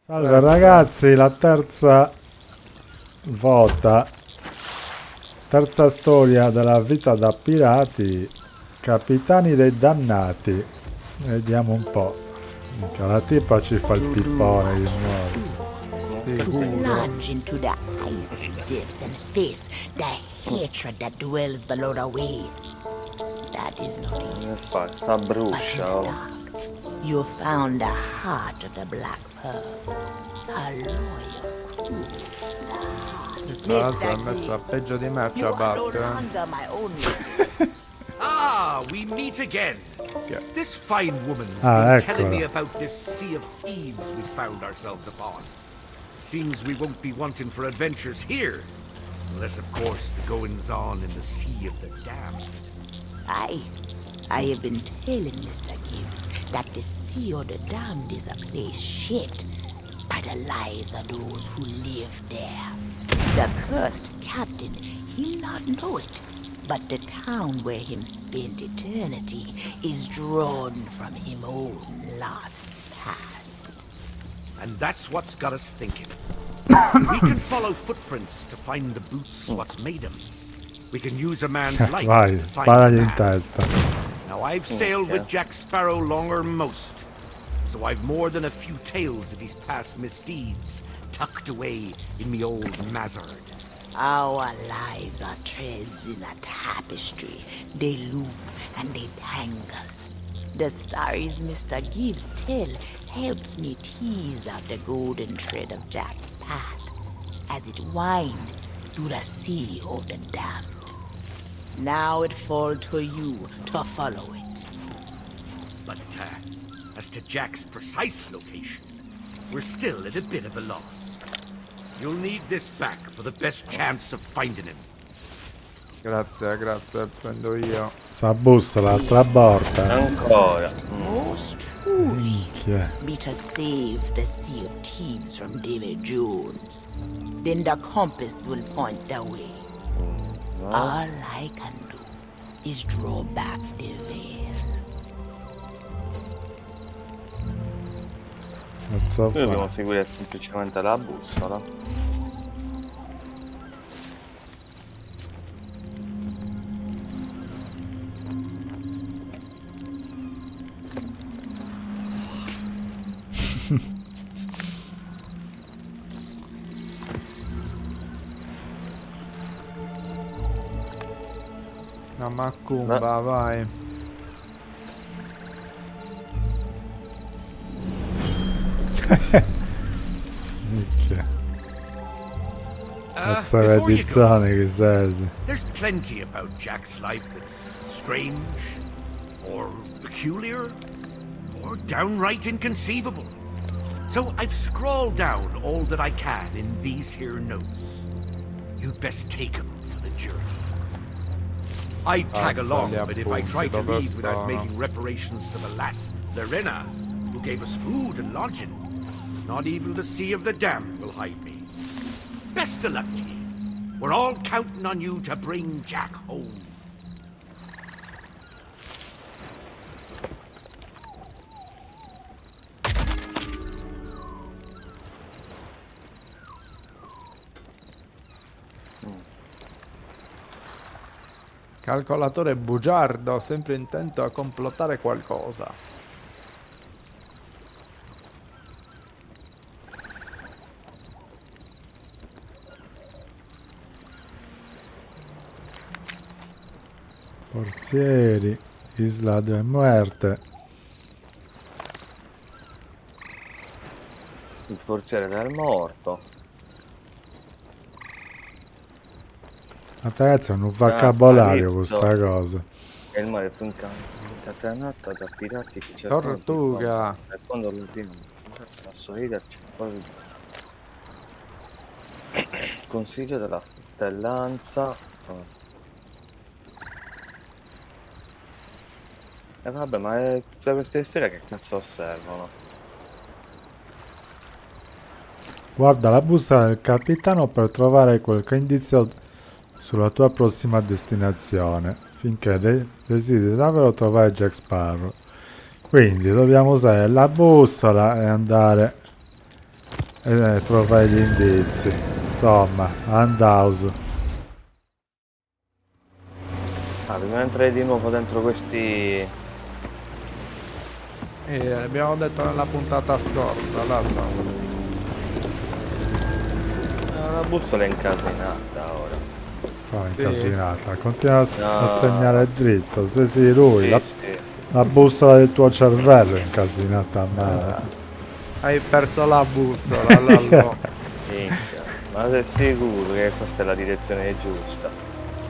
Salve ragazzi, la terza volta, terza storia della vita da pirati, capitani dei dannati. Vediamo un po'. Minchia, la tipa ci fa il pippone di nuovo. Sicuro. Plunge into the icy depths and face the hatred that dwells below the waves. That is not easy. Sta But in bruscia. the Oh. dark, you found the heart of the Black Pearl. A loyal crew. Tra l'altro ha messo a peggio di me a You are no ciabatte. longer my only quest. Ah, we meet again. Yeah. This fine woman's Ah, been telling me eccola. about this sea of thieves we found ourselves upon. Seems we won't be wanting for adventures here. Unless, of course, the goings on in the Sea of the Damned. I have been telling Mr. Gibbs that the Sea of the Damned is a place shaped by the lives of those who live there. The cursed captain, he'll not know it, but the town where him spent eternity is drawn from him own lost past. And that's what's got us thinking. We can follow footprints to find the boots what's made them. We can use a man's life Vai, to find sparagli a in man. testa. Now, I've sailed with Jack Sparrow longer than most, so I've more than a few tales of his past misdeeds tucked away in me old mazzard. Our lives are threads in a tapestry. They loop and they tangle. The stories Mr. Gibbs tell helps me tease out the golden thread of Jack's path as it winds through the sea of the damned. Now it falls to you to follow it. But as to Jack's precise location, we're still at a bit of a loss. You'll need this back for the best chance of finding him. Grazie, grazie, prendo io. Sta bussola, l'altra volta. Ancora. Most truly Minchia. be to save the Sea of Thieves from David Jones. Then the compass will point the way. All I can do is draw back the veil. Non so Noi dobbiamo fare. seguire semplicemente la bussola. Una macumba, vai. Minchia. Cazzo Before di you go, zone che sei. there's plenty about Jack's life that's strange, or peculiar, or downright inconceivable. So I've scrawled down all that I can in these here notes. You'd best take 'em for the journey. I'd tag along, gli but if I tried to appunti, leave without dove making reparations to the lass Lorena, who gave us food and lodging, not even the Sea of the Damned will hide me. Best of luck to you. We're all counting on you to bring Jack home. Calcolatore bugiardo, sempre intento a complottare qualcosa. Forzieri, Isla de Muerte. Il forziere del morto. Ma ragazzi è un vocabolario Calypso. questa cosa. E il mare fu incatenato da pirati che cercavano di Tortuga. fare, e quando lo vino a sorriderci quasi consiglio della fratellanza. E vabbè, ma tutte queste storie che cazzo osservano? Guarda la busta del capitano per trovare qualche indizio sulla tua prossima destinazione, finché desideri davvero trovare Jack Sparrow. Quindi dobbiamo usare la bussola e andare E trovai gli indizi. Insomma, Handhouse. Ah, dobbiamo entrare di nuovo dentro questi... Abbiamo detto nella puntata scorsa, l'altra. La bussola è incasinata ora. Qua Sì. incasinata. Continua a No. segnare dritto. Se sì, lui. Sì, La, sì. la bussola del tuo cervello è incasinata a male. Hai perso la bussola, Lallo. Minchia. Ma sei sicuro che questa è la direzione giusta?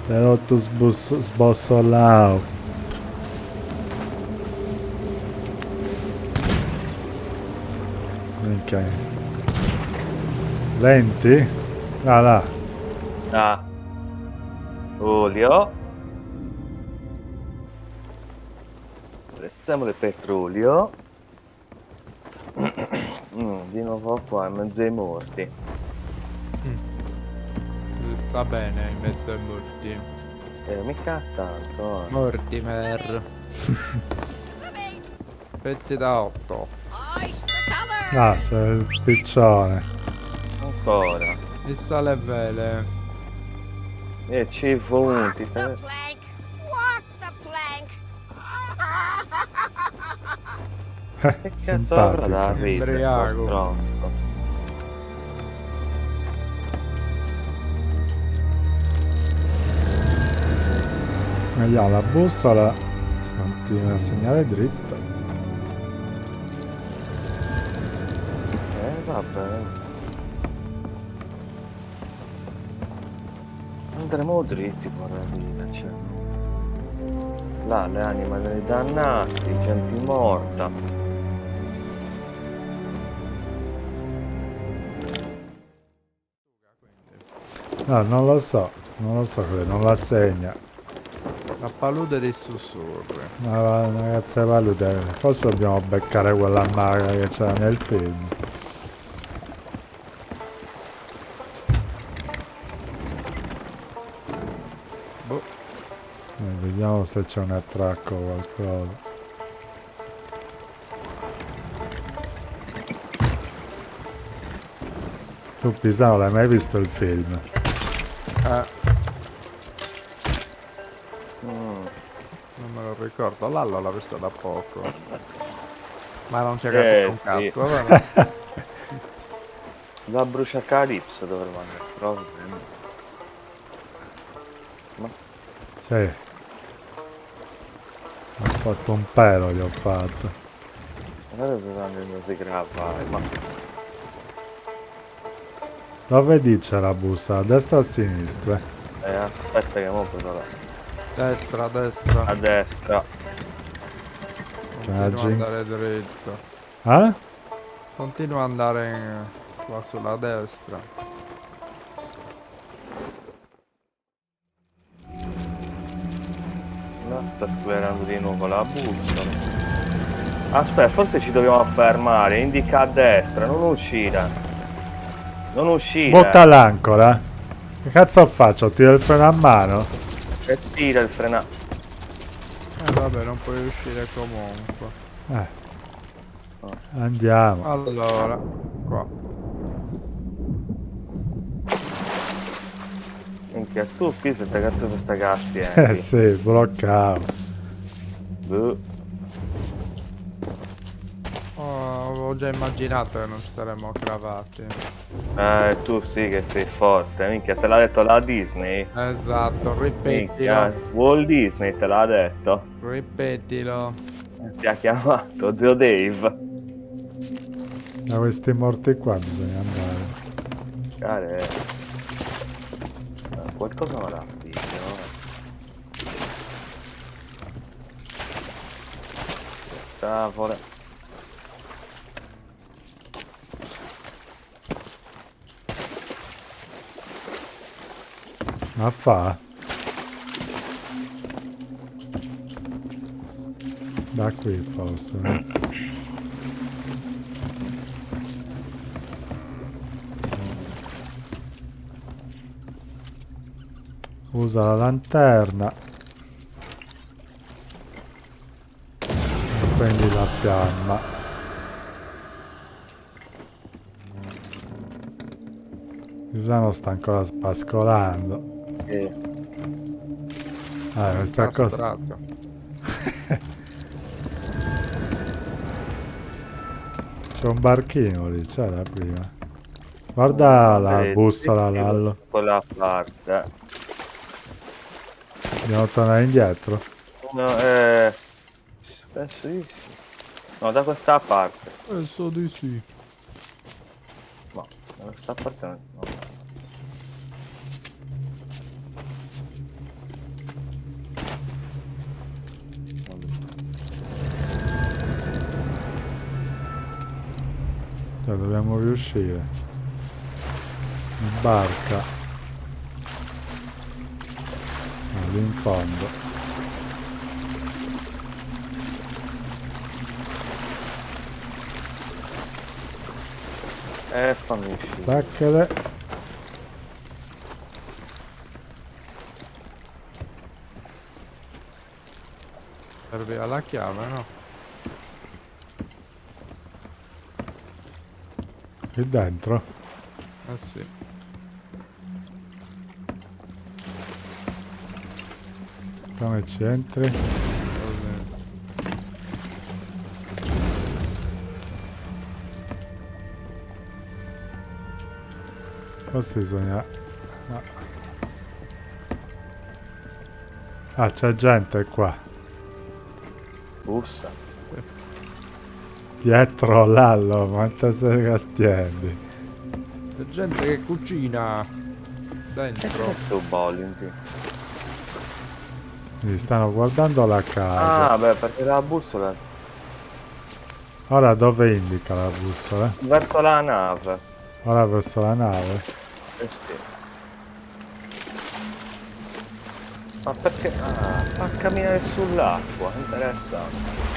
Però tu sbossolao. Minchia. Lenti? Ah là. Ah. Olio. Mettiamo il petrolio. Di nuovo qua, in mezzo ai morti. Sta bene in mezzo ai morti. Mica tanto. Mortimer. Pezzi da 8. Ah, c'è il piccione. Ancora. Il sale e vele. E ci fonti. Walk the plank. Che cazzo avrà da Simpatico. ridere sto Embriaco. stronzo? Vediamo la bussola. Continua a segnare dritto. Vabbè. Andremo dritti vorrei dire, cioè. Là le anime dei dannati, gente morta. No, non lo so. Non lo so, non la segna. La palude dei sussurri. Ma ragazza valuta, forse dobbiamo beccare quella maga che c'era nel film. Boh. Vediamo se c'è un attracco o qualcosa. Tu Pisano l'hai mai visto il film? Non me lo ricordo. Lallo l'ha visto da poco. Ma non ci ha capito un Sì. cazzo, vero? La bruciacalipso dovremmo andare proprio. Ma Sì. Ho fatto un pelo, gli ho fatto. guarda se non si grava, ma Dove dice la busta? A destra o a sinistra? aspetta che mo però Destra, destra. a destra. Continua ad Nuragic. andare dritto. Eh? Continua ad andare qua sulla destra. No, sta sclerando di nuovo la bussola. Aspetta, forse ci dobbiamo fermare, indica a destra, non uscire. Non uscire. Botta l'ancora. Che cazzo faccio? Tiro il freno a mano? E tira il freno. Vabbè, non puoi uscire comunque. Andiamo. Allora, qua. Minchia, tu qui se te cazzo questa casti, Sì, bloccavo. Oh, avevo già immaginato che non ci saremmo cravati. Tu sì che sei forte, minchia, te l'ha detto la Disney? Esatto, Minchia, ripetilo. Walt Disney te l'ha detto? Ripetilo. Ti ha chiamato Zio Dave. Da questi morti qua bisogna andare. Care, qualcosa non ha figlio. Tavole. Ma fa? Da qui forse. Usa la lanterna. Prendi la fiamma. Pisano sta ancora spascolando. Questa cosa. Castrato. C'è un barchino lì, c'era prima. Guarda la Vedi, bussola, sì, Lallo. quella parte. Dobbiamo tornare indietro. No, penso di sì. No, da questa parte. Penso di sì. No, da questa parte no. Cioè, dobbiamo riuscire. In barca. Lì in fondo. Fammi uscire. Sacchele. Serviva la chiave, no? Qui dentro. Eh sì. Come ci entri? Così. Forse bisogna... no. Ah, c'è gente qua. Bussa. Dietro Lallo, quante sega stiendi. C'è gente che cucina dentro. Cazzo bolli. Mi stanno guardando la casa. Ah, beh, perché la bussola Ora dove indica la bussola? verso la nave. Ora verso la nave. Sì. Ma perché? Ah, fa camminare sull'acqua, interessante.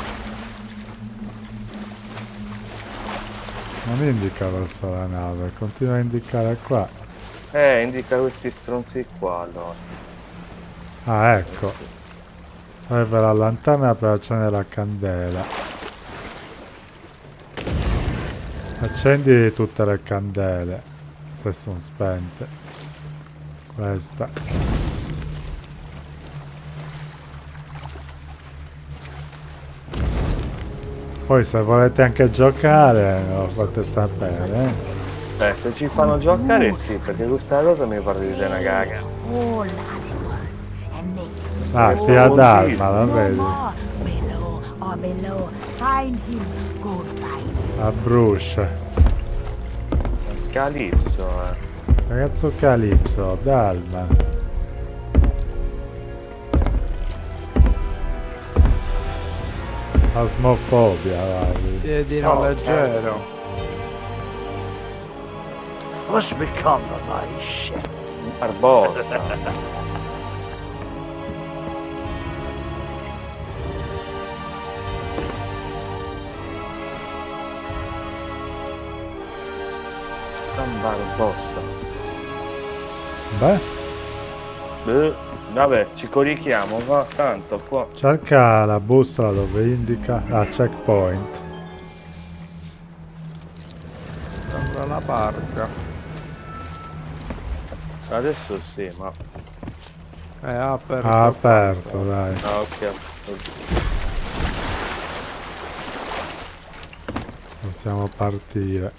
Non indica verso la nave, continua a indicare qua. Indica questi stronzi qua allora. Ah, ecco. Sì. Serve la lanterna per accendere la candela. Accendi tutte le candele, se sono spente. Questa. Poi se volete anche giocare, lo fate sapere, Se ci fanno giocare sì, perché questa cosa mi fa ridere una caga. All animals and make Ah, Questo sia vuol d'arma, dire. la no vedi? more. Below or below. Find him. Go find him. A bruscia. Calipso, Ragazzo Calipso, Dalma. Asmofobia, guardi. Piedino Oh, leggero. What's become of my ship? Barbossa. San Barbossa. Beh, Vabbè, ci corichiamo, va tanto qua. cerca la bussola dove indica la checkpoint. Sembra la barca. Adesso sì, ma... È aperto. Ha aperto, dai. Ah, ok. Possiamo partire.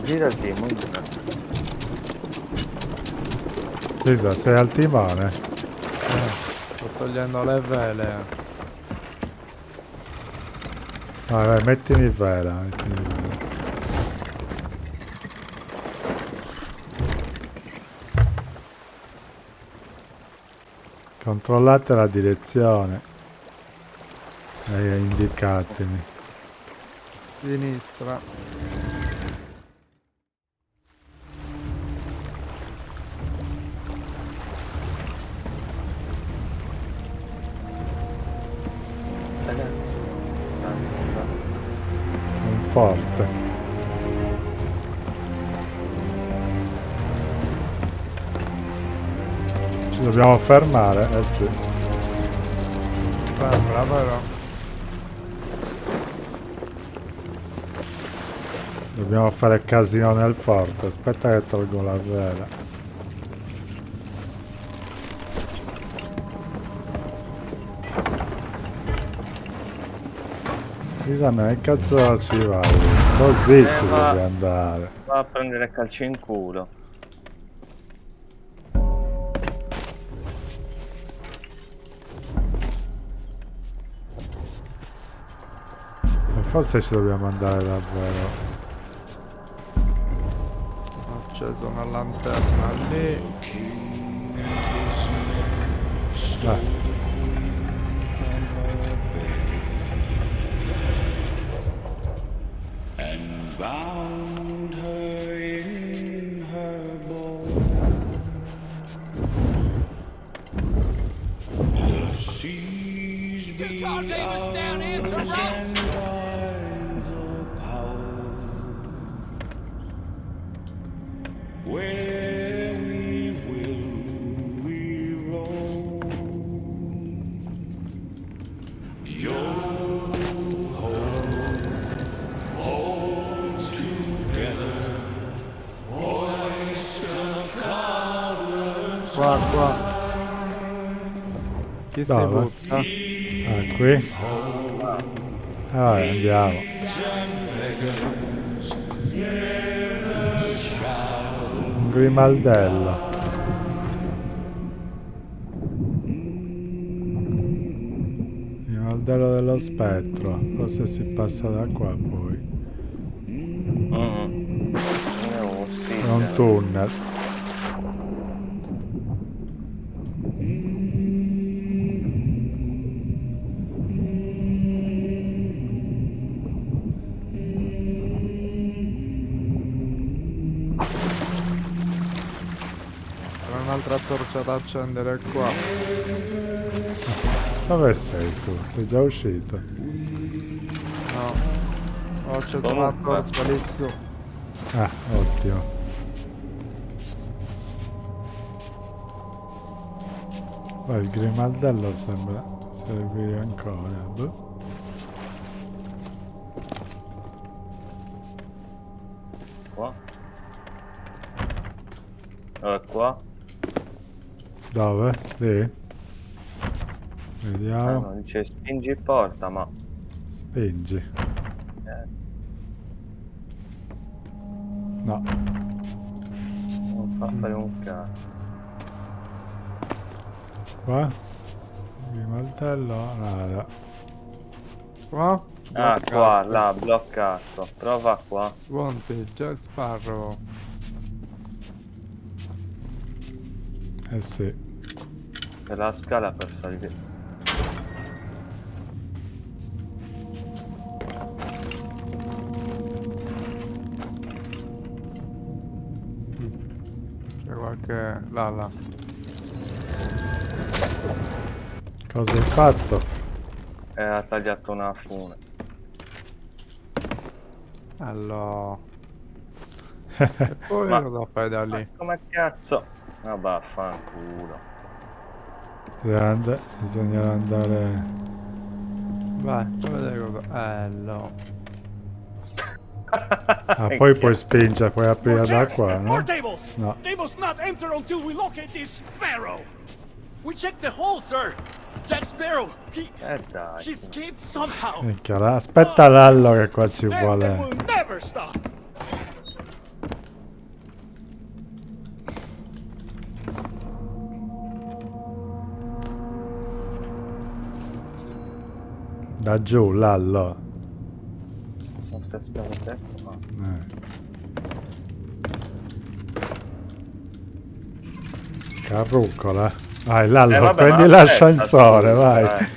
Gira il timone. Lisa, sei al timone? Sto togliendo le vele. Vai, vai, mettimi vela. Mettimi vela. Controllate la direzione. E indicatemi. Sinistra. Ragazzi, stanza. Un forte. Ci dobbiamo fermare, eh sì. Sembra però. Dobbiamo fare casino nel forte. Aspetta che tolgo la vela. Bisogna che cazzo ci va? Così ci va. devi andare. Va a prendere calci in culo. Forse ci dobbiamo andare davvero. Ho acceso una lanterna lì. Bound her in her bowl. The seas be ours and by the power. Where we will we roam. Your Qua. Chi si Dove? butta? Ah, qui? Andiamo. Un grimaldello. Grimaldello dello spettro. Forse si passa da qua poi. Sì, È un tunnel. Un'altra torcia da accendere qua. Dove sei tu? Sei già uscito? No. Ho acceso una torcia lì su. Ah, ottimo. Poi il grimaldello sembra servire ancora. Boh. Qua. Qua. Dove? Lì? Vediamo. No, dice spingi porta, ma... Spingi. No. Non fa fare un cazzo. Qua? Grimaldello? Nada. Qua? Ah, qua, là, bloccato. Prova qua. Pronti, Jack Sparrow. Eh sì. C'è la scala per salire. C'è qualche... là. Cosa hai fatto? Ha tagliato una fune. Allora... E poi Ma- cosa fai da lì? Come cazzo? Ah, vaffanculo. Bisogna andare... Vai, poi vedere cosa... no. Ah, poi puoi spingere, puoi aprire da qua, no? More tables! No. They must not enter until we locate this sparrow! We checked the hole, sir! Jack Sparrow, he Dai. escaped somehow! Minchia, aspetta Lallo che qua ci And they vuole. will never stop! Da giù, Lallo. Non stai spiegando te? No. Carrucola. Vai Lallo, Vabbè, prendi ma l'ascensore, aspetta,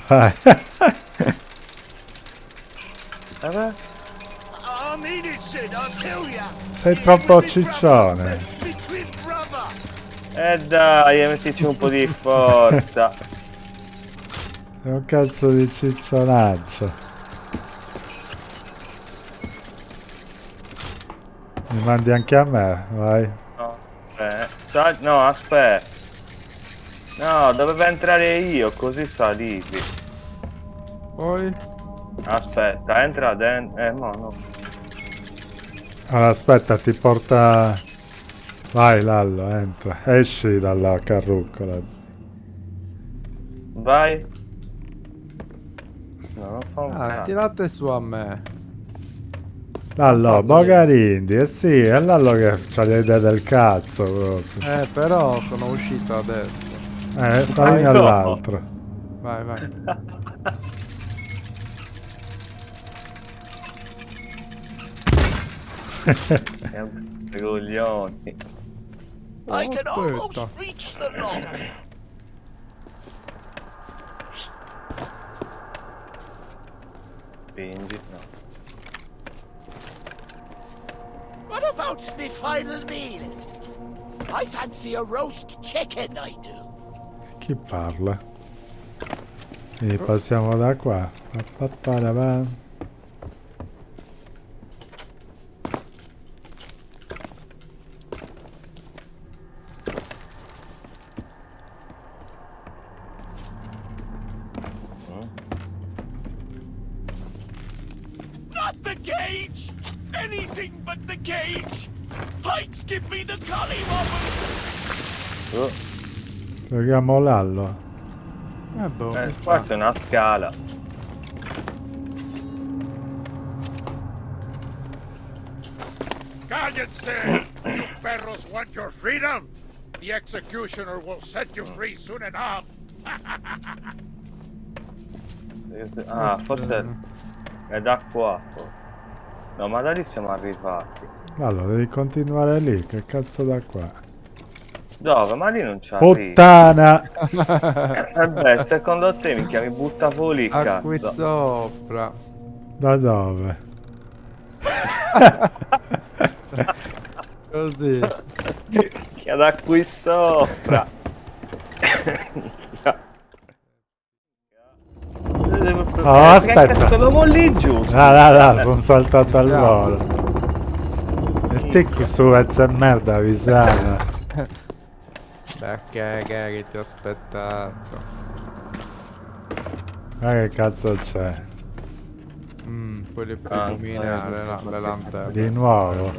vai. Vai. Vabbè. I mean it, Sid, I'll tell ya! Sei troppo ciccione. Between brother! Dai, mettici un po' di forza. È un cazzo di ciccionaccio. Mi mandi anche a me, vai. No, no, aspetta. No, dovevo entrare io, così salivi. Poi? Aspetta, entra dentro. No, no. Allora, aspetta, ti porta... Vai, Lallo, entra. Esci dalla carrucola. Vai. No, non fa un Ah, cazzo. tirate su a me. Lallo, fatto Bogarindi, eh sì, è Lallo che c'ha le idee del cazzo proprio. Però sono uscito adesso. Sali Ma no. nell'altro. Vai, vai. È un coglioni. I can almost Reach the lock. Spingi, no. What about me final meal? I fancy a roast chicken, I do. Chi parla? Quindi passiamo da qua. Pa-pa-pa-da-ba. Not the cage! Anything but the cage! Heights give me the collywobbles! Oh, Giochiamo Lallo. boh. qua c'è una scala. Cállense! You perros want your freedom? The executioner will set you free soon enough! Ah, forse è da qua. No, ma da lì siamo arrivati. Lallo, devi continuare lì, che cazzo da qua? Dove? Ma lì non ci arrivi. Puttana! Vabbè, secondo te minchia mi butta fuori il A qui cazzo. sopra. Da dove? Così. Che da qui sopra. Oh, aspetta. Che cazzo lo molli giù? Sono saltato al volo. Il tic su mezza merda avvisava. Che ti ho aspettato. Ma che cazzo c'è? Poi le puoi illuminare le lanterne. Di nuovo?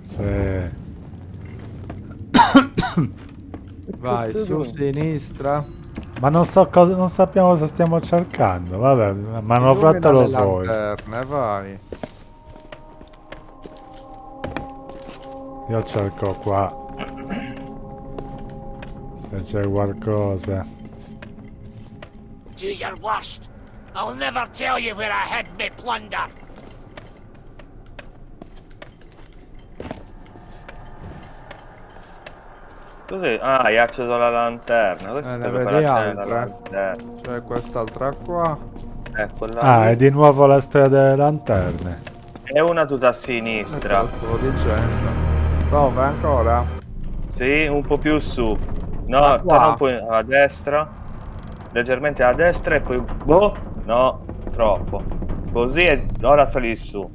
Sì. Vai, su sinistra. Ma non so cosa, non sappiamo cosa stiamo cercando. Vabbè, manovratelo Illumina le voi. lanterne, vai. Io cerco qua. Se c'è qualcosa. Do your worst. I'll never tell you where I hid me plunder. Così? Ah, hai acceso la lanterna. Questo Ne serve per vedi accendere la altre? lanterna. C'è quest'altra qua. Quella Ah, lì. è di nuovo la storia delle lanterne. E una tutta a Te sinistra. lo stavo dicendo. Dove ancora? Sì, un po' più su. No, Ah, qua? torna un po' a destra. Leggermente a destra e poi... Boh! No, troppo. Così e ora sali su.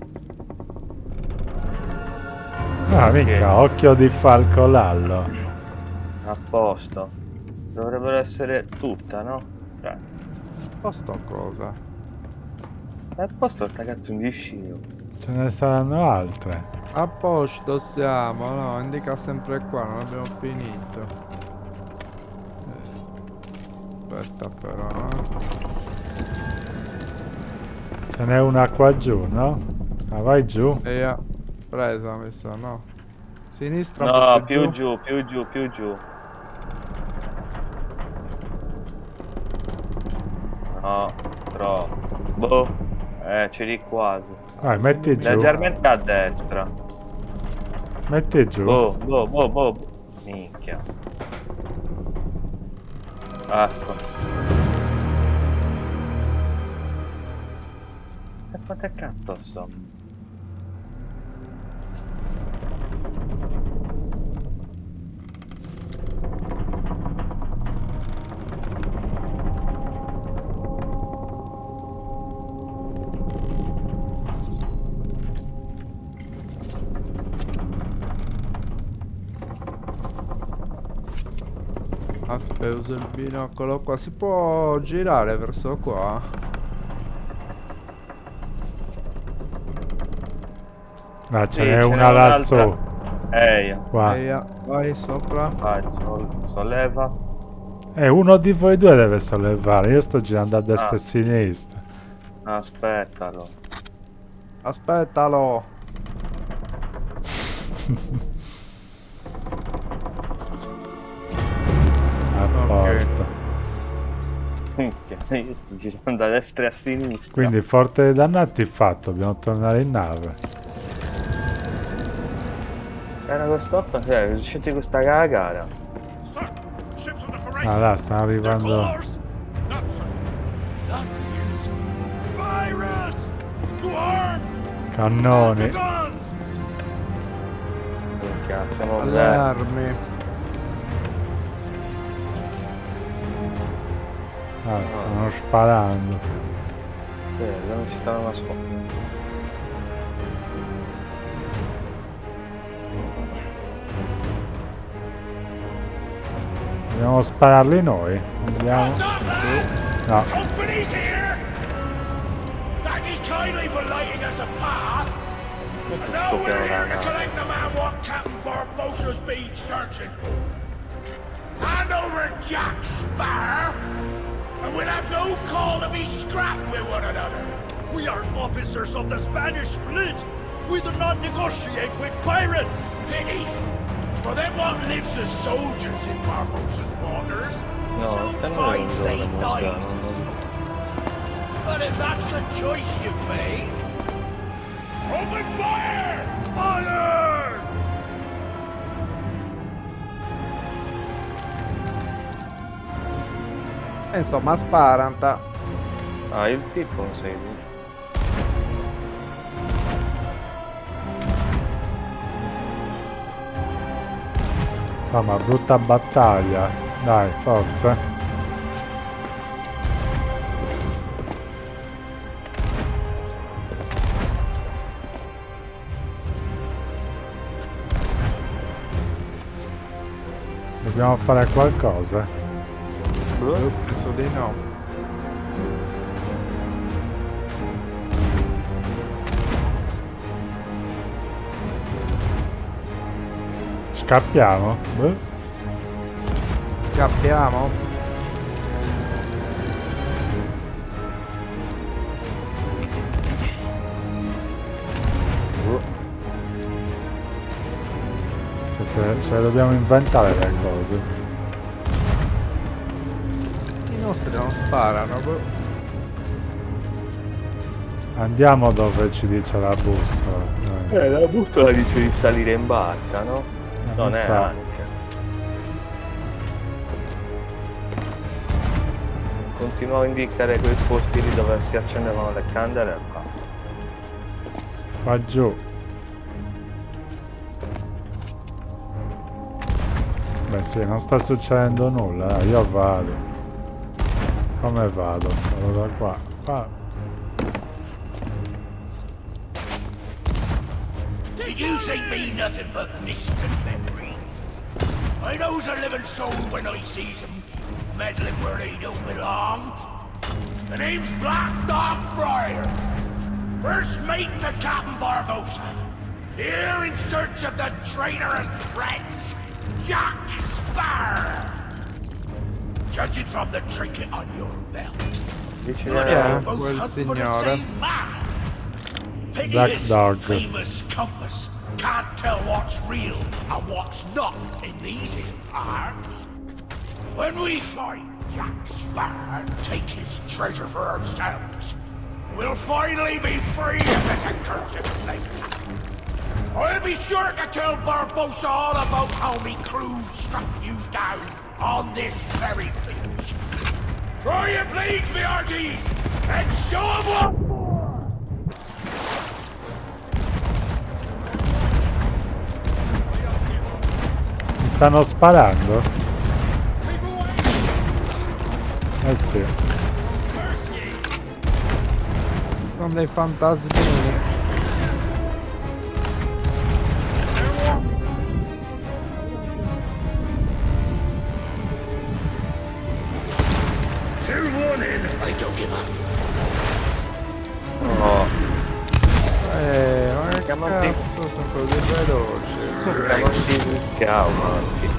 Ah, mica, occhio di falco Lallo. A posto. Dovrebbero essere tutta, no? Cioè, Posto cosa? a posto sta cazzo un discino. Ce ne saranno altre. A posto siamo, no, indica sempre qua, non abbiamo finito. Aspetta però, no? Ce n'è una qua giù, no? Ah, vai giù. E io presa, mi sa, no? Sinistra un No, po' più giù, più giù, più giù. No, troppo. Boh, c'eri quasi. Vai, metti giù. Leggermente a destra. Metti giù. Boh, boh, boh, boh. Minchia. Ecco. E quante cazzo sono? Aspetta, uso il binocolo qua. Si può girare verso qua? Ah, Sì, ce n'è ce una n'è lassù. un'altra. Qua. Via, vai sopra. Vai, solleva. Uno di voi due deve sollevare. Io sto girando a destra Ah. e a sinistra. Aspettalo. Aspettalo. A porta. Minchia, io sto girando a destra e a sinistra. Quindi forte dei dannati fatto. Dobbiamo tornare in nave. Era quest'opera, è uscita questa gara. Sir, ships on the Ah horizon. là, stanno Their arrivando colors? Not so. That is pirates! To arms! The cannoni. guns! Minchia, siamo Alle bene. armi. Ah, stanno sparando. Sì, non ci stanno nascondendo. Dobbiamo spararli noi. Andiamo. Not lads! No. Company's here! Thank ye kindly for lighting us a path. And now we're here to collect the man what Captain Barbossa's been searching for. Hand over Jack Sparrow, and we'll have no call to be scrapped with one another. We are officers of the Spanish fleet. We do not negotiate with pirates. Pity. For them what lives as soldiers in Barbossa's waters, No, soon stanno finds they loro, die non as sono. soldiers. But if that's the choice you've made, open fire! Fire! E insomma, sparanta. Ah, il Pippo non sei tu. Insomma, brutta battaglia. Dai, forza. Dobbiamo fare qualcosa. Penso di no. Scappiamo? Boh. Scappiamo. Ce le dobbiamo inventare le cose. I nostri non sparano. Boh. Andiamo dove ci dice la bussola. La bussola dice di salire in barca, no? Non è sa. anche. Continuo a indicare quei posti lì dove si accendevano le candele e basta. Qua giù. Beh sì, non sta succedendo nulla, dai, io vado. Come vado? Vado da qua. Qua. Did you think me nothing but mist and memory? I knows a living soul when I sees him, meddling where they don't belong. The name's Black Dog Briar, first mate to Captain Barbossa, here in search of the traitorous friends, Jack Sparrow. Judging from the trinket on your belt, Dice you and I both quel hunt for the signore. same man. Pity Black his Dog. famous compass can't tell what's real and what's not in these here parts. When we find Jack Sparrow and take his treasure for ourselves, we'll finally be free of this accursed thing. I'll be sure to tell Barbossa all about how me crew struck you down on this very beach. Try and please me, hearties, and show 'em what for! Mi stanno sparando? Eh sì. Sono dei fantasmini. Till one in, I don't give up. no, Ma che che non ti... sono così veloci. Che non ti cliccavo, maschi.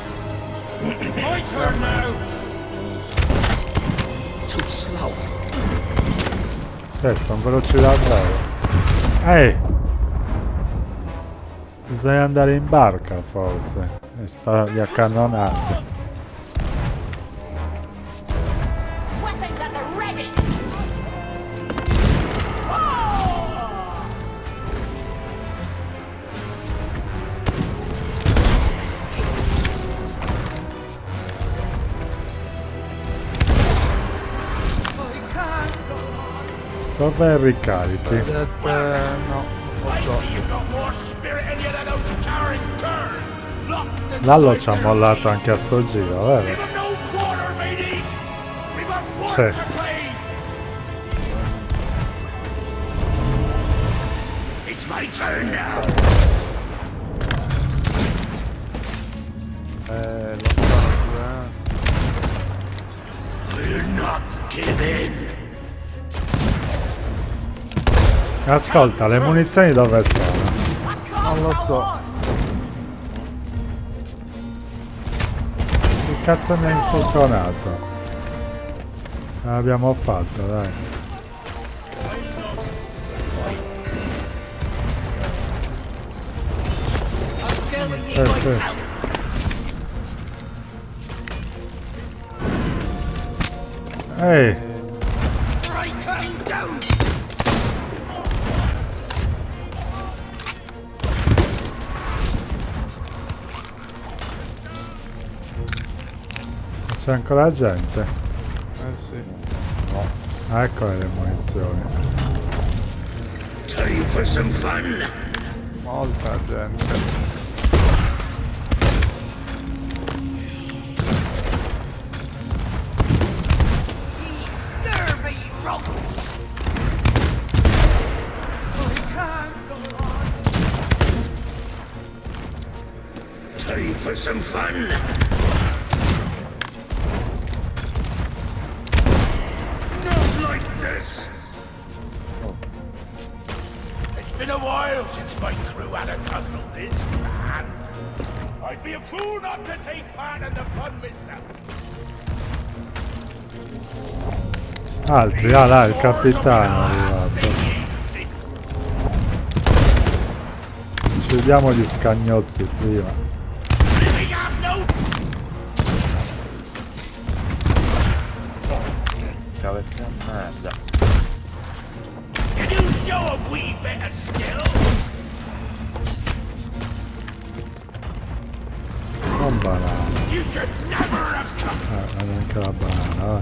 It's my turn now. Too slow. Sono veloci davvero. Ehi! Bisogna andare in barca forse. E sparargli a cannonate. Weapons at the ready! Dov'è il ricarichi? No, non lo so. You've got more spirit in you than those carrying curs. Locked and Lallo ci ha mollato anche a sto giro, vero? Give him no quarter, mateys. We've a fort Sì. to claim. It's my turn now. Lontano, Will not give in. Ascolta, le munizioni dove sono? Non lo so. Che cazzo mi ha infortunato? L'abbiamo fatto, dai. Sì. Ehi! C'è ancora gente? Sì. Ah, eccole le munizioni. Time for some fun. Molta gente. Time for some fun. Not like this. It's been a while since my crew had a tussle this grand. I'd be a fool not to take part in the fun myself. Altri, ah là, il capitano è arrivato. Uccidiamo gli scagnozzi prima. Living have no Cavette a merda. Can you show a wee bit of skill? Non banana. You should never have come. Neanche la banana, va.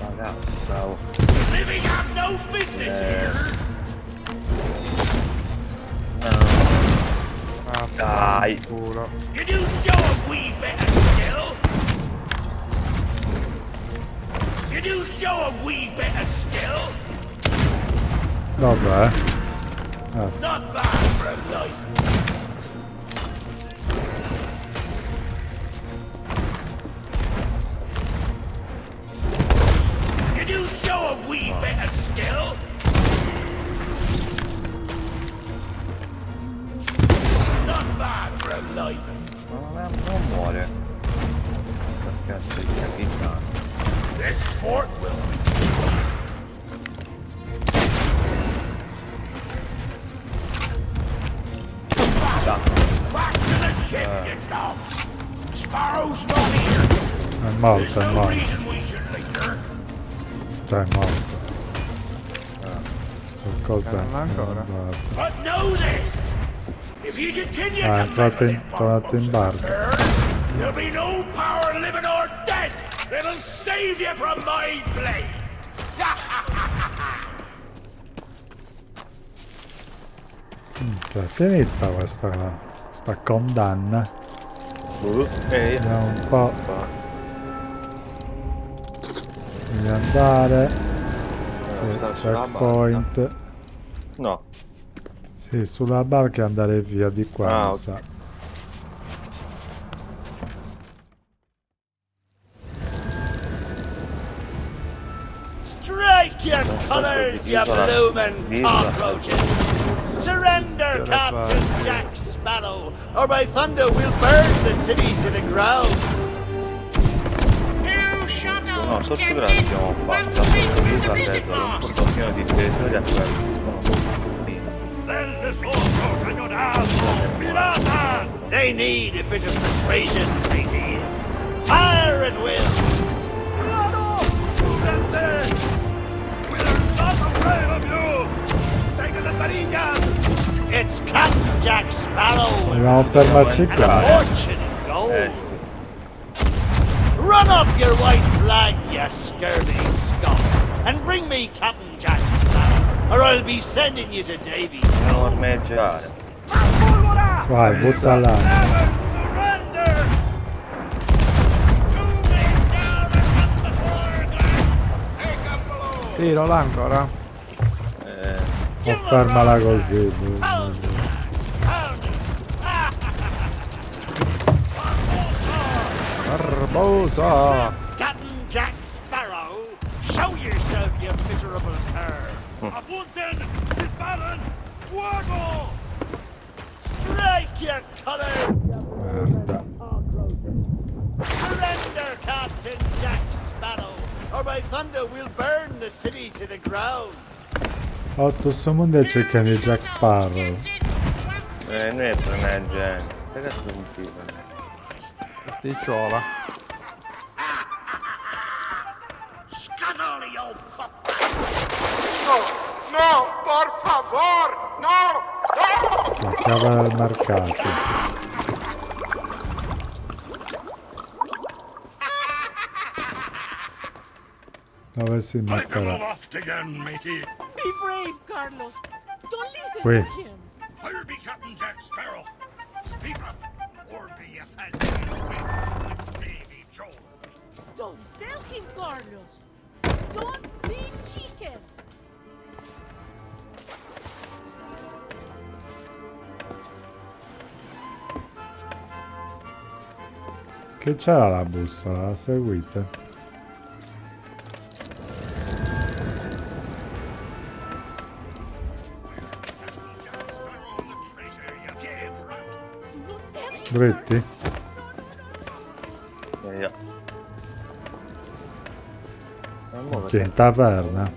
Ragazza, oh. Living have no business here. Dai. Puro. Can you show a wee bit of skill? Can you show a wee bit of skill? Dov'è? Not bad for a life. Can you show a wee bit of skill? Not bad for a life. Non muore. Perché sei il capitano. This fort will be. Back to the ship, you dogs. Sparrow's not here. È morto, There's è no morto. reason we should linger. Già è morto. Qualcosa Non ancora. But know this. If you continue Ah, è to meddle tornato in barca. affairs, there'll be no power living or dead that'll save you from my blade. Che è finita questa condanna. Vediamo un po'. Devi andare. Sì, checkpoint. No. Sì, sulla barca e andare via di qua, Ah, mi ok. sa. Straight Strike your colors, you bloomin' cockroaches! Surrender, Captain Jack Sparrow, or by thunder we'll burn the city to the ground! No, sotto grado abbiamo fatto l'isola desola, un portofino di territorio a They need a bit of persuasion, ladies. Fire at will! We're not afraid of you! Take the varillas! It's Captain Jack Sparrow! Dobbiamo fermarci And a qua. fortune in gold! sì. Run up your white flag, you scurvy scum, and bring me Captain Jack Sparrow, or I'll be sending you to Davy. Dobbiamo armeggiare. Vai, butta là. Never surrender! Tiro là ancora. O fermala così. Barbosa! Captain Jack Sparrow, show yourself, you miserable cur! Apunten! Disparen! Fuego! Strike your color! Merda. Surrender, Captain Jack Sparrow, or by thunder we'll burn the city to the ground! 8 summon cercano di Jack Sparrow. Noi frena la gente. Che cazzo di tipo? Sticciola. Scuttle, you pup! No, por favor! No! La cava del mercato. Dove si metterà? aloft again, matey. Be brave, Carlos. Don't listen Wait. to him. I'll be Captain Jack Sparrow. Speak up, or be you fancy swing like Davy Jones. Don't tell him, Carlos. Don't be chicken. Che c'era la bussola? La seguite? Dritti? Via. Che in taverna?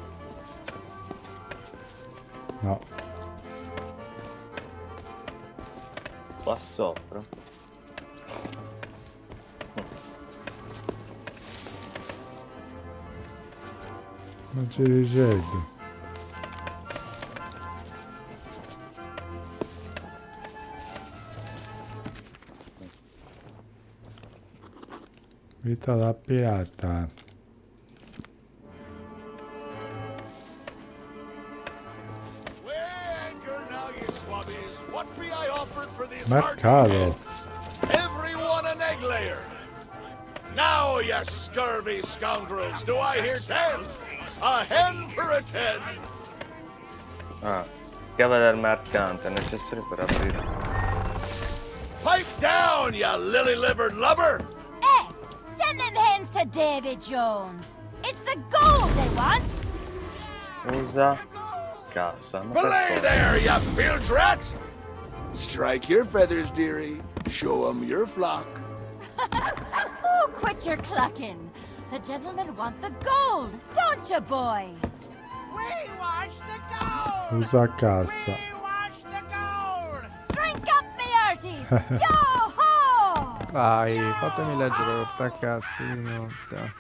No. Qua sopra. Non ci riceve. Vita da pirata. Mercado. Everyone an egg layer! Now, you scurvy scoundrels, do I hear 10? A hen for a 10! Ah, chiave del mercante, necessario per aprire. Pipe down, you lily-livered lubber! Hey, send them hens to David Jones. It's the gold they want. Usa cassa. Ma per Belay cosa? there, you bilge rat! Strike your feathers, dearie. Show 'em your flock. Oh, quit your clucking. The gentlemen want the gold, don't you, boys? We watch the gold! Usa cassa. We watch the gold! Drink up, me hearties! Yo-ho! Dai, fatemi leggere questa cazzo di notte.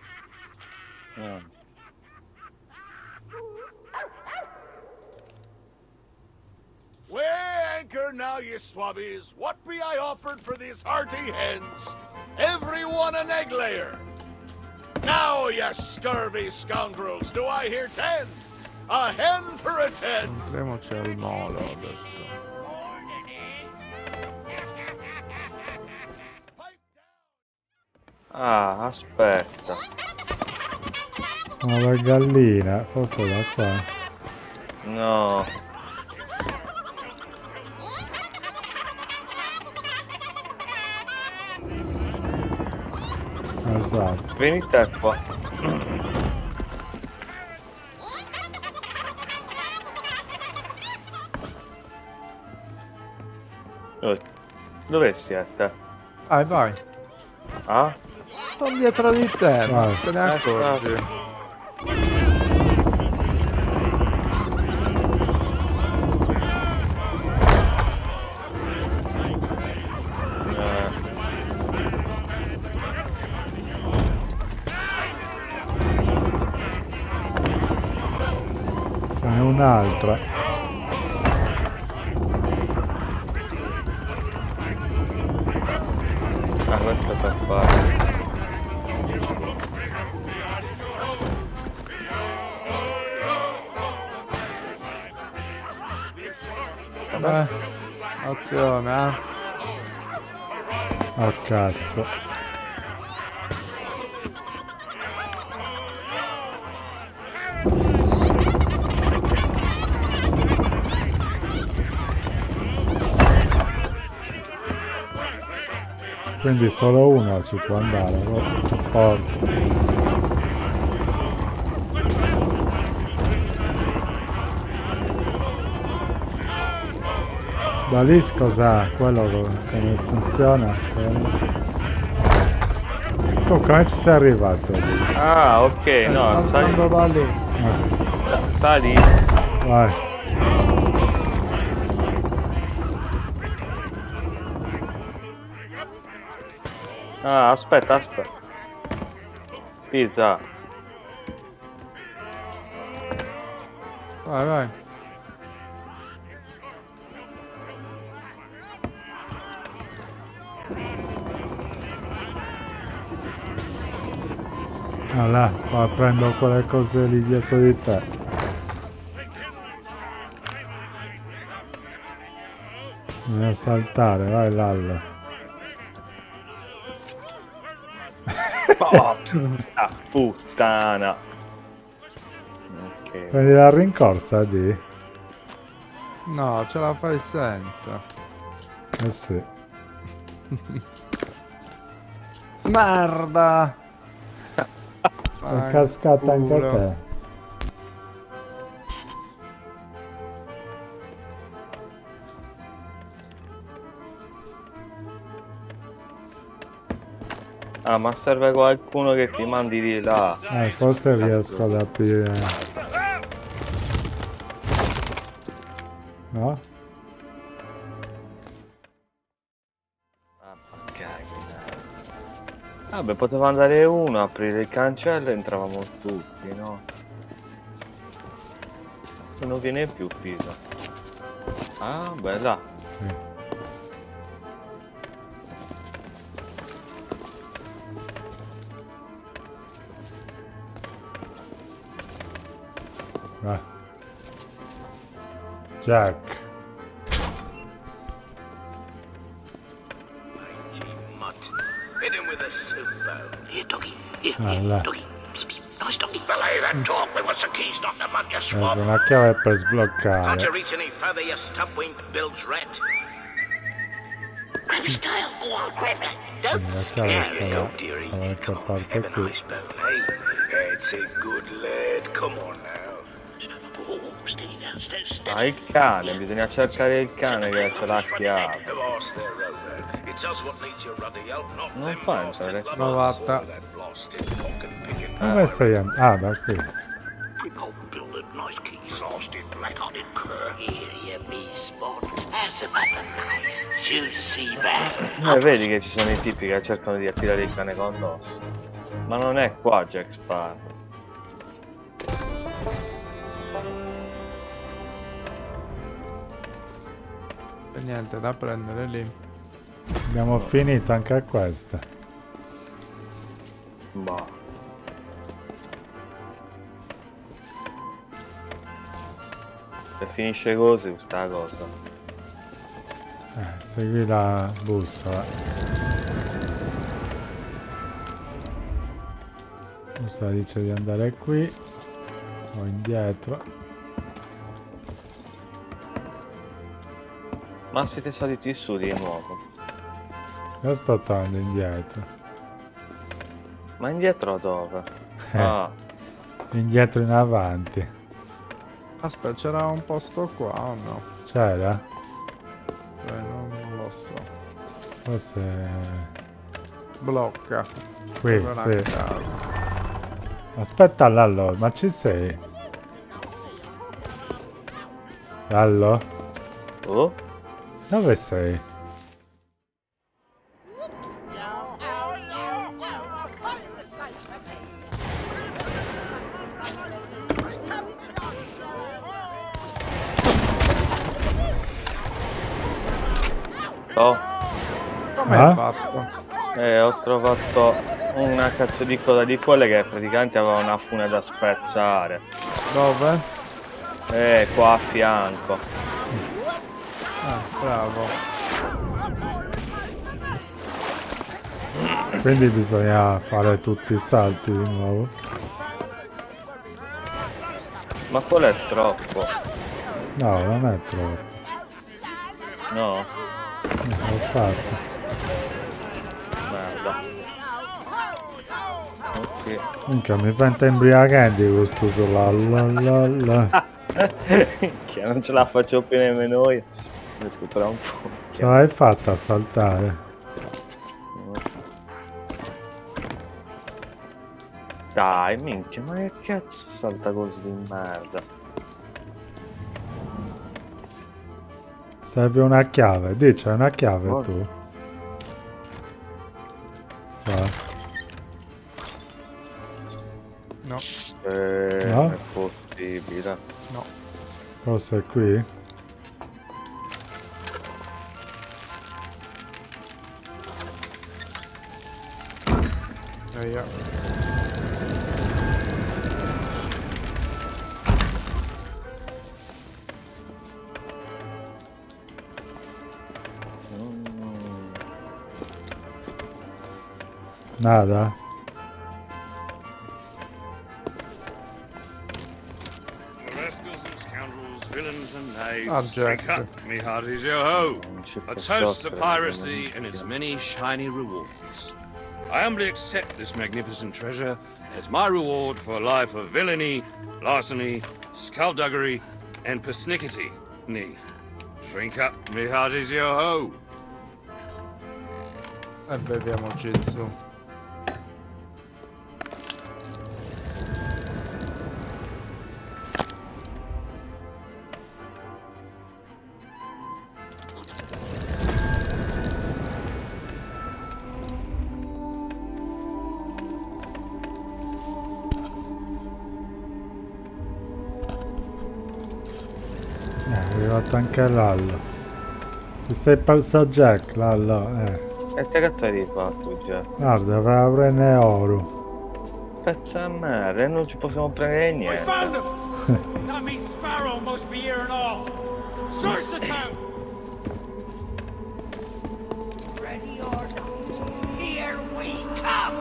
Weigh anchor now, you swabbies. What be I offered for these hearty hens? Every one an egg layer. Now, you scurvy scoundrels, do I hear 10? A hen for a 10. Entriamoci al molo, ho detto. Ah, aspetta. Sono la gallina, forse da qua. No. Esatto. Vieni te qua. Dove siete? Vai, vai. Ah? Sono dietro di te, ma Vai. te ne accorgi. Ce n'è un'altra. Ah, questo è per fare. Azione, eh. Oh cazzo. Quindi solo uno ci può andare. Oh, porco. Da lì cos'ha? Quello come funziona? Tu come ci sei arrivato lì? Ah, ok, no, Sta andando da lì. sali. Vai. Ah, aspetta. Pisa. Vai, vai. Ah là, sto aprendo quelle cose lì dietro di te. Devi saltare, vai Lalla. Oh, puttana. Ok. Prendi la rincorsa di? No, ce la fai senza. Eh sì. Merda! È cascata anche a te. Ah, ma serve qualcuno che ti mandi di là. Forse riesco ad aprire. No? Vabbè, poteva andare uno, aprire il cancello e entravamo tutti, no? Non viene più Pisa. Ah, bella. Sì. Va. Jack. Hit him with a soup bone. Here, doggy. Here, Allora. doggy. Nice doggy. Belay that talk. We want the keys, not the mud, you swab. Una chiave per Can't sbloccare. you reach any further, you stub-winged bilge rat? Grab his tail. Go on, grab it. Don't La scare chiave him. sarà Go, dearie. dall'altra Come on, parte have a qui. nice bone, eh? That's a good lad. Come on now. Oh, steady now. Steady. Ah, il cane, bisogna cercare il cane che ce l'ha a chiave. Non fa entrare. Provata. Come sei andato? Ah, da qui. Vedi che ci sono i tipi che cercano di attirare il cane con l'osso. Ma non è qua Jack Sparrow. E niente da prendere lì. Abbiamo finito anche a questa. Boh. Se finisce così questa cosa. Segui la bussola. La bussola dice di andare qui o indietro. Ma siete saliti su di nuovo. Io sto tornando indietro. Ma indietro dove? Ah, Indietro in avanti. Aspetta, c'era un posto qua o no? C'era? Non lo so. Forse... Blocca. Qui, Non sì. a caso. Aspetta Lallo, ma ci sei? Lallo? Oh? Dove sei? Oh, Come Ah? hai fatto? ho trovato una cazzo di coda di quelle che praticamente aveva una fune da spezzare. Dove? Qua a fianco. Ah, bravo. Quindi bisogna fare tutti i salti di nuovo. Ma quello è troppo. No, non è troppo. No? L'ho fatto. Merda. Ok. Minchia, mi fa embriagante questo solo. Che non ce la faccio più nemmeno io. Adesso tra un po'. Ce l'hai fatta a saltare? Dai, minchia, ma che cazzo salta così di merda? Serve una chiave. Dici, hai una chiave Oh. tu? Qua. No. No? È possibile. No. Forse è qui? E io. Nada? Rascals and scoundrels, villains and knaves, Object. drink up, me hearties, yo-ho! ci A posso toast to offrire piracy veramente. and its many shiny rewards. I humbly accept this magnificent treasure as my reward for a life of villainy, larceny, skullduggery, and persnickety. Drink up, me hearties, yo-ho! E beviamoci su. È arrivato anche Lallo. Ti sei perso Jack, Lallo. E te cazzo hai fatto già? Guarda, va a prendere oro. Pezza a merda, non ci possiamo prendere I niente. found him! That means Sparrow must be here and all. Search the town! Ready or not, here we come!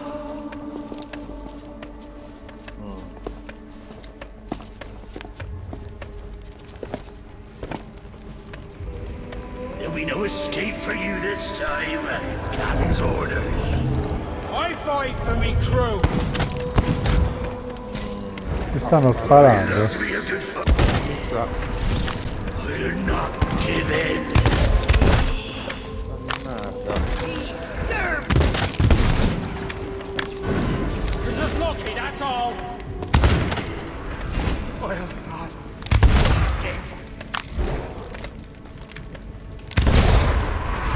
There'll be no escape for you this time. Captain's orders. I fight for me crew! Si stanno sparando. We are good for. Chissà. We'll not give in. You're just lucky, that's all! Well, God.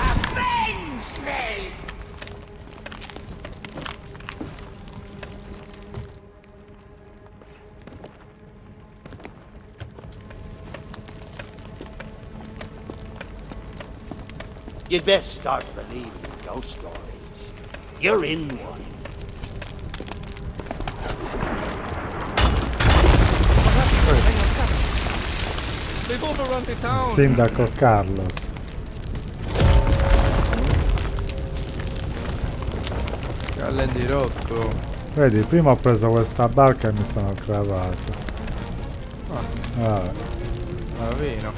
Avenge me! You'd best start believing ghost stories. You're in one. They've overrun the town. Sindaco Carlos. Gallen di rotto. Vedi, prima ho preso questa barca e mi sono cravato. Ah, Va vino.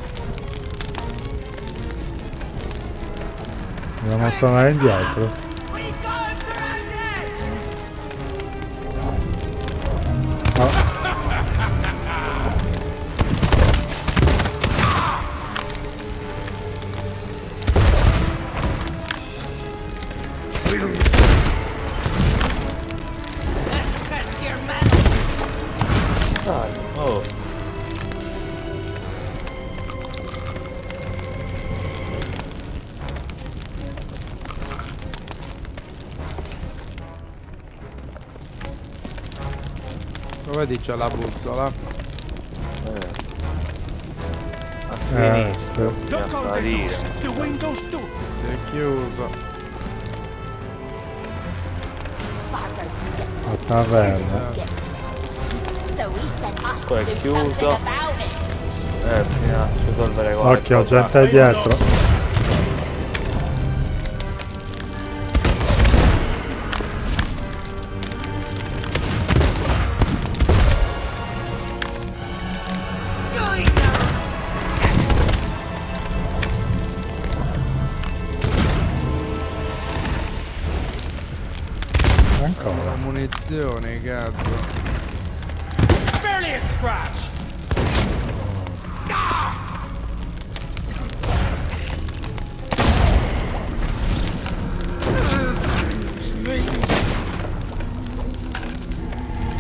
dobbiamo tornare indietro. We got surrounded! Oh, Dai, oh. Lo vedi c'è la bussola? A sinistra, sì. bisogna salire. Si è chiuso. La taverna. Poi è chiuso. Bisogna risolvere qualcosa. Occhio, gente dietro. La munizione, cazzo. Barely a scratch.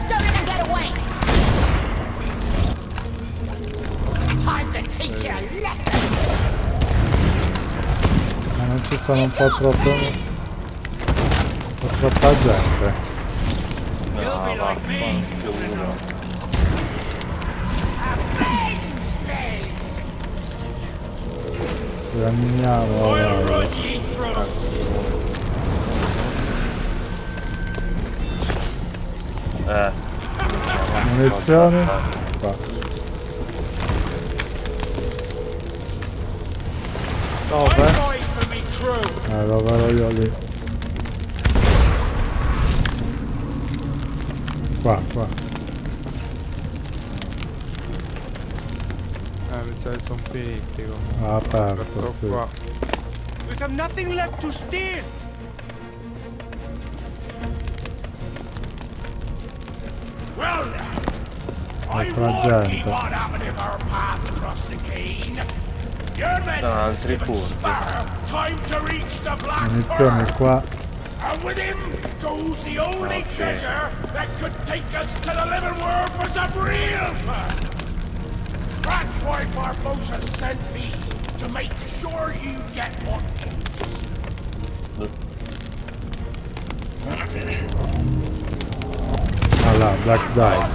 Don't even get away! Time to teach you a lesson! Ma non ci sono un po' troppo... troppa gente. No, vaffanculo. Andiamo. Munizioni? Qua. Dove? Lo vado io lì. Qua. Mi sa che sono finiti comunque. Ha aperto, sì. Qua. We have nothing left to steal. Well now, I Altra won't gente. keep on happening our path across the cane. You're meant Sono to altri give punti. Sparrow time to reach the Black Munizioni Pearl. qua. And with him goes the only treasure that could take us to the living world for some real fun. That's why Barbosa sent me, to make sure you get what Allora, Black Dog.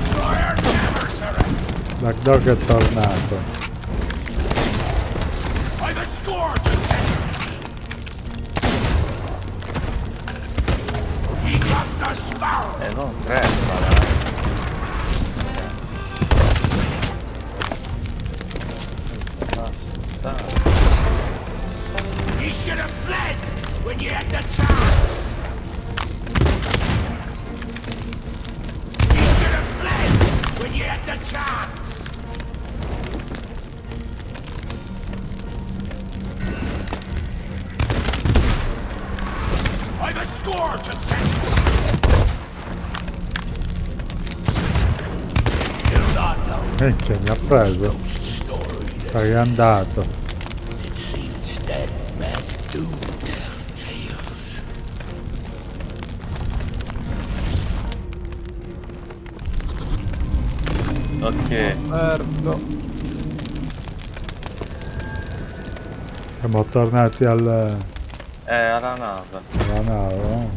Black Dog è tornato. I've a score to settle. He cost a sparrow. Non creppa, dai. He should have fled when you had the chance. He should have fled when you had the chance. I've a score to settle. Still not known. Che mi ha preso. Sei andato. It seems dead men do tell tales. Ok. Merda. Siamo tornati alla Alla nave. nave.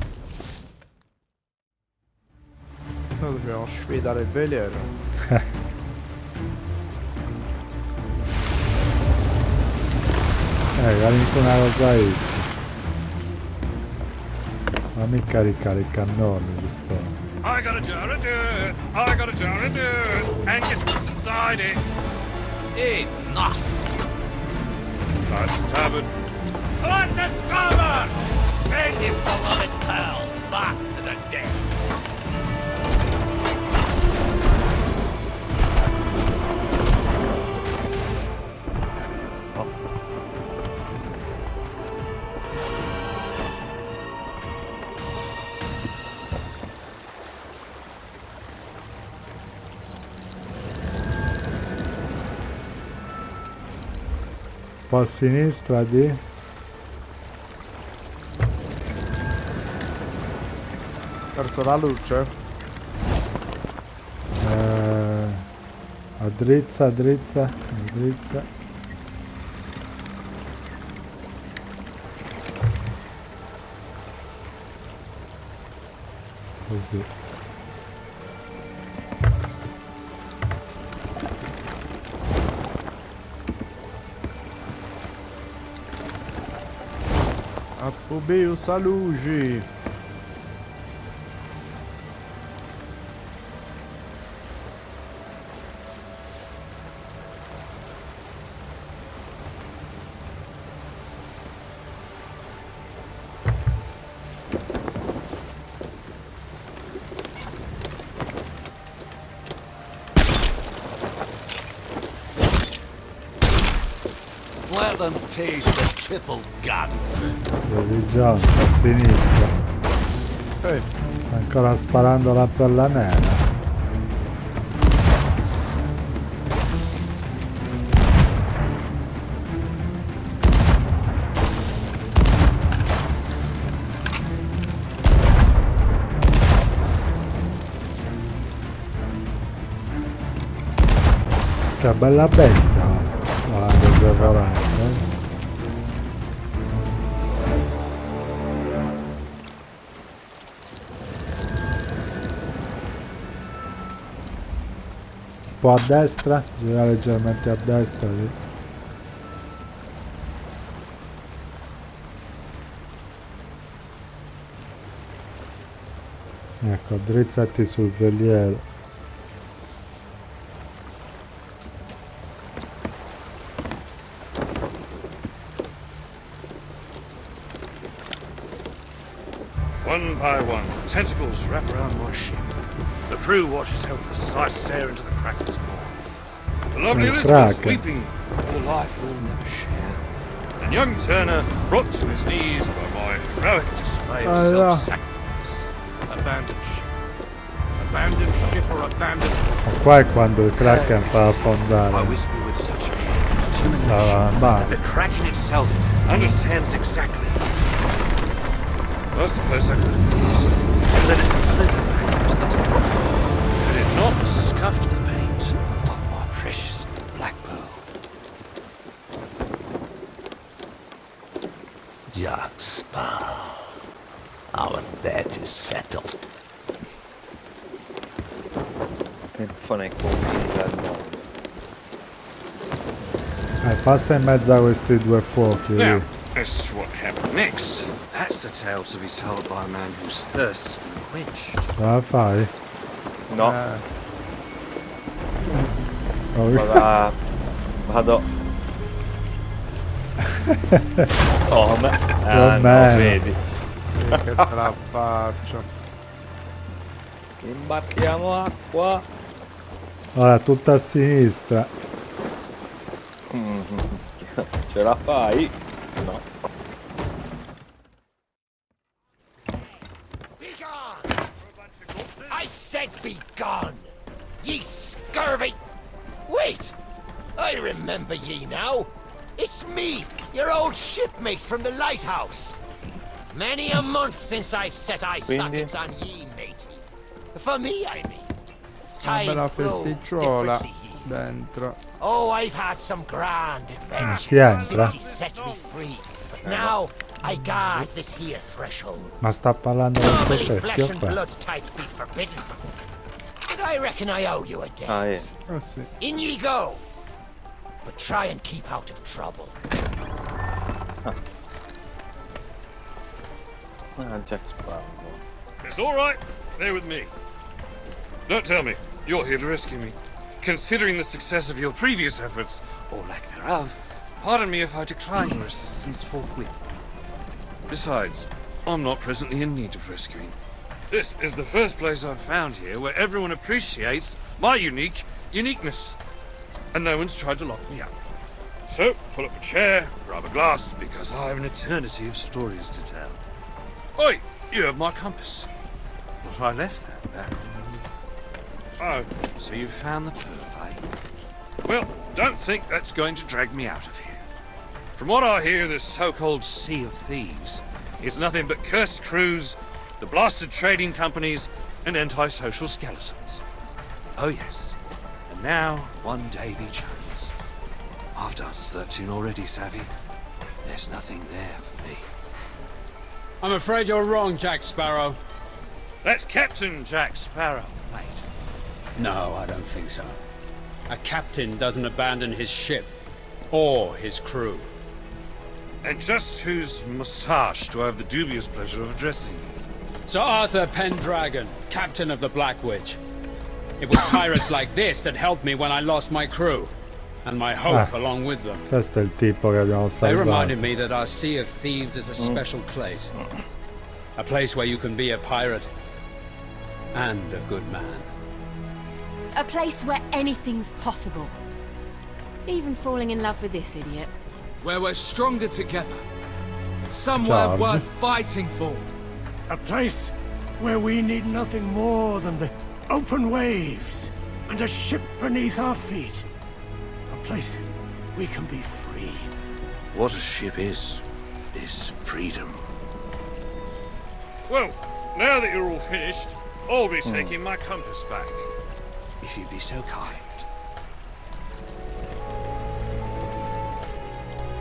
Noi dobbiamo sfidare il veliero. Vinto una rosa X. Fammi caricare i cannoni, giusto? I got a jar of dirt. I got a jar of dirt. And guess what's inside it? Enough! That's tavern. Let the starboard! Send his beloved pal back to the deck. Un po' a sinistra di... Verso la luce? A drizza, drizza, drizza. Così. Appubius a luci. Let them taste the triple guns. Vedi già, a sinistra. Ehi, Sta ancora sparando la perla nera. Che bella bestia. Guarda, zavorante. Un po' a destra, gira leggermente a destra lì. Ecco, drizzati sul veliero. One by one, tentacles wrap around my ship. The crew watches helpless as I stare into the Kraken's maw. The lovely Elizabeth weeping for the life we'll never share. And young Turner brought to his knees by my heroic display of self-sacrifice. Abandoned ship. Abandoned ship or abandoned... Ma qua è quando il Kraken fa I affondare whisper with such determination that the Kraken itself understands exactly what's I suppose I could have let it slither back into the depths. Had it not scuffed the paint of my precious black pearl. Jack Sparrow, our debt is settled. Che fa nei confini del mondo. passa in mezzo a questi due fuochi. Now, as to what happened next, that's the tale to be told by a man whose thirst has been quenched. Ce la fai? No. Oh, Vado. Come? Come? No, vedi. Che te la faccio. Imbattiamo acqua. Ora tutta a sinistra. Ce la fai? No. Begone! I said be gone! Ye scurvy! Wait! I remember ye now! It's me, your old shipmate from the lighthouse! Many a month since I've set eye sockets on ye, matey. For me, I mean. Una bella Time flows festicciuola differently here. dentro. Oh, I've had some grand adventures si entra? since he set me free. But now, I guard this here threshold. Ma sta parlando del suo Normally, teschio flesh and qua. blood types be forbidden. But I reckon I owe you a debt. Ah, yeah. Oh sì. In ye go. But try and keep out of trouble. Jack Sparrow. It's all right. They're with me. Don't tell me you're here to rescue me. Considering the success of your previous efforts, or lack thereof, pardon me if I decline your assistance forthwith. Besides, I'm not presently in need of rescuing. This is the first place I've found here where everyone appreciates my uniqueness, and no one's tried to lock me up. So, pull up a chair, grab a glass, because I have an eternity of stories to tell. Oi, you have my compass. But I left that back on. Oh, so you found the pearl, eh? Well, don't think that's going to drag me out of here. From what I hear, this so-called Sea of Thieves is nothing but cursed crews, the blasted trading companies, and antisocial skeletons. Oh yes, and now one Davy Jones. After searching already, Savvy, there's nothing there for me. I'm afraid you're wrong, Jack Sparrow. That's Captain Jack Sparrow, mate. No, I don't think so. A captain doesn't abandon his ship or his crew. And just whose moustache do I have the dubious pleasure of addressing? Sir Arthur Pendragon, captain of the Black Witch. It was pirates like this that helped me when I lost my crew, and my hope along with them. Questo è il tipo che abbiamo They reminded salvato. me that our Sea of Thieves is a special place. A place where you can be a pirate and a good man. A place where anything's possible. Even falling in love with this idiot. Where we're stronger together. Somewhere Charge. worth fighting for. A place where we need nothing more than the open waves and a ship beneath our feet. A place we can be free. What a ship is freedom. Well, now that you're all finished, I'll be taking my compass back. If you'd be so kind.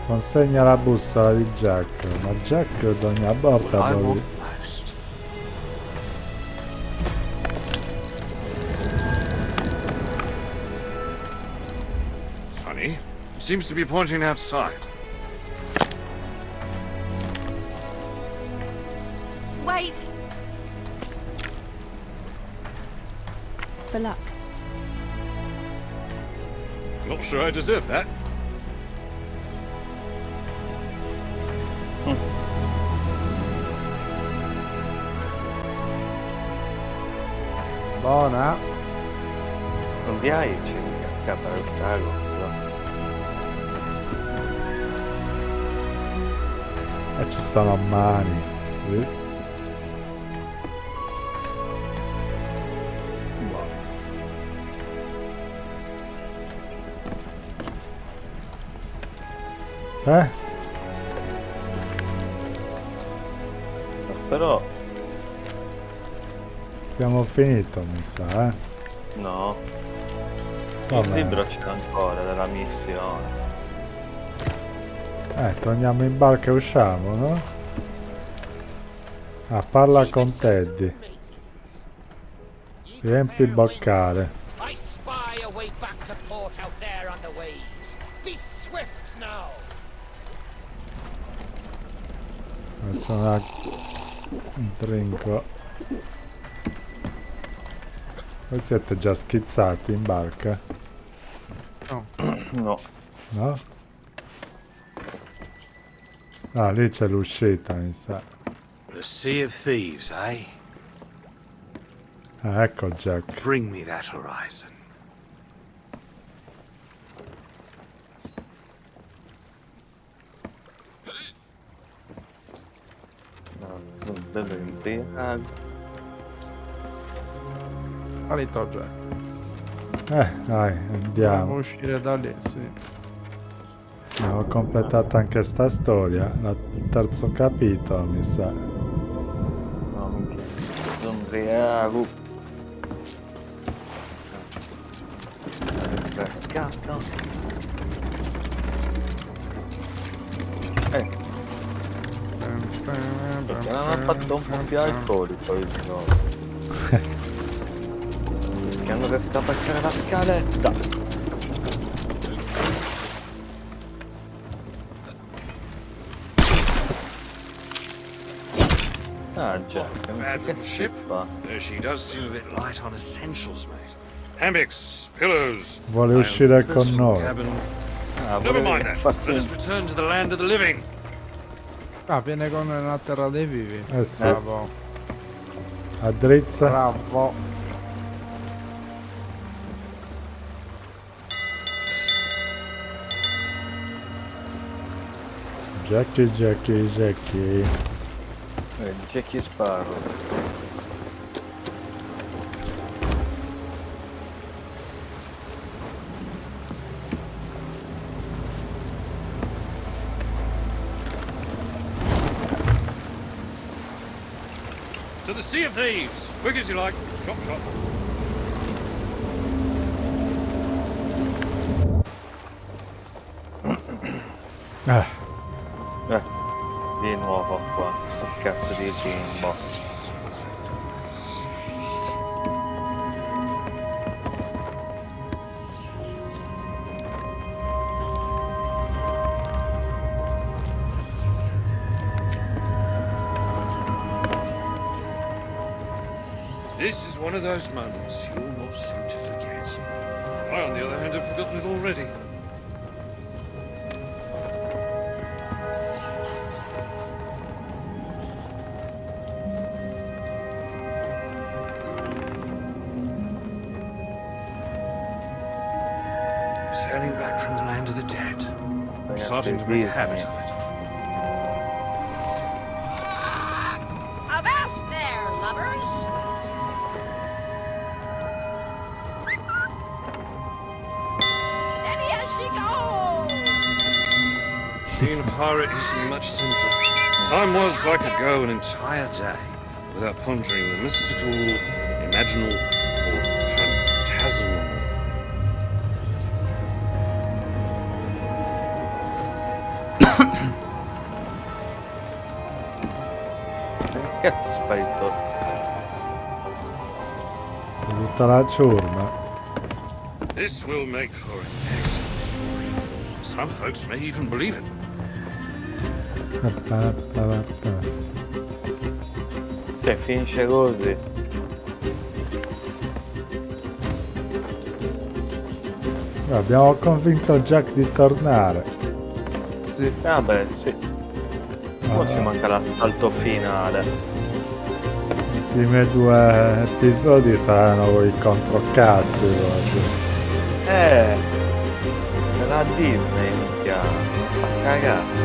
Consegna la bussola di Jack. Ma Jack da ogni volta What I poi... want most. Funny, seems to be pointing outside. Wait! For luck. Not sure I deserve that. Buona. Non vi hai a capo questa cosa. E ci sono a mani. Sì. Però Abbiamo finito, mi sa, no. Vabbè. Il libro c'è ancora della missione. Torniamo in barca e usciamo, no? Ah, parla con Teddy. Riempi il boccale. I spy a way back to port out there on the waves. Be swift now. Faccio un trinco. Voi siete già schizzati in barca? No. No? Ah, lì c'è l'uscita, mi sa. The Sea of Thieves, eh? Ah, ecco Jack. Bring me that horizon. No, sono bello imbriaco. Salito Jack. Dai, Dobbiamo andiamo. uscire da lì, sì. Abbiamo completato anche sta storia. Il terzo capitolo, mi sa. No, minchia. Sono imbriaco. Pescato. Perché non hanno fatto un po' più alcolico il gioco. Che hanno riesco a passare la scaletta. Ah già, che ci fa? Though she does seem a bit light on essentials, mate. Hammocks, pillows. Vuole uscire con noi. Cabin. Ah, Never volevo mind that. farsi Let us return to the land of the living. Ah, viene con la terra dei vivi. Sì. Bravo. A drizza. Bravo. Jackie, Jackie, Jackie. Jackie Sparrow. To the Sea of Thieves. Quick as you like. Chop, chop. Di nuovo qua, sto cazzo di bimbo. This is one of those moments you'll not seem to forget. I, on the other hand, have forgotten it already. Sailing back from the land of the dead. I'm starting to make a habit of it. Avast there, lovers! Steady as she goes! Being a pirate is much simpler. Time was I could go an entire day without pondering the mystical, imaginal, or phantasmal. Cazzo sparito. Tutta la ciurma. This will make for an excellent story. Some folks may even believe it. Cioè, finisce così. Abbiamo convinto Jack di tornare. Sì. Vabbè, sì. Poi ci manca l'assalto finale. I primi 2 episodi saranno quei controcazzi proprio. La Disney minchia. Fa cagare.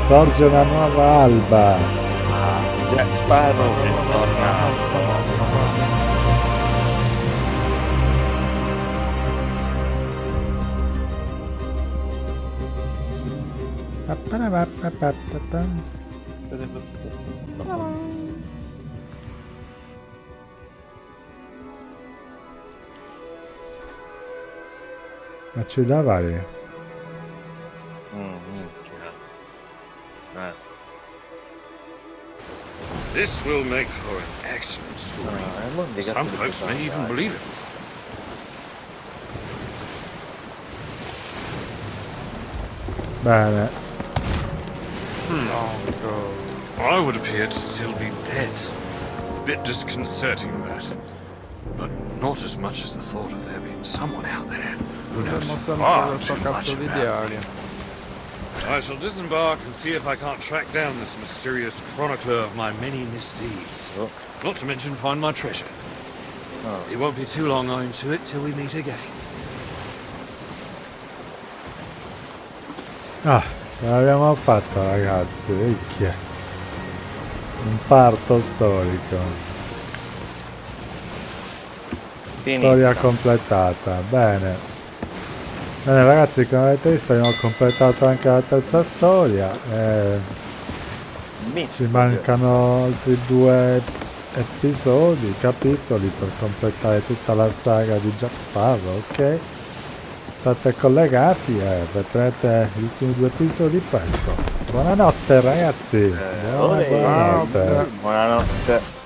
Sorge una nuova alba. Jack Sparrow è tornato. Ma ci dava This will make for an excellent story. Some folks may even believe it. bene. I would appear to still be dead. A bit disconcerting, that. But not as much as the thought of there being someone out there who knows far too much about me. I shall disembark and see if I can't track down this mysterious chronicler of my many misdeeds. Not to mention find my treasure. It won't be too long, I intuit, till we meet again. Ah, ce l'abbiamo fatta, ragazzi, vecchia. Un parto storico. Storia completata, bene. Bene ragazzi, come avete visto abbiamo completato anche la terza storia. Ci mancano altri 2 episodi, capitoli per completare tutta la saga di Jack Sparrow, ok? State collegati e vedrete gli ultimi 2 episodi presto. Buonanotte ragazzi. Buonanotte. Buonanotte.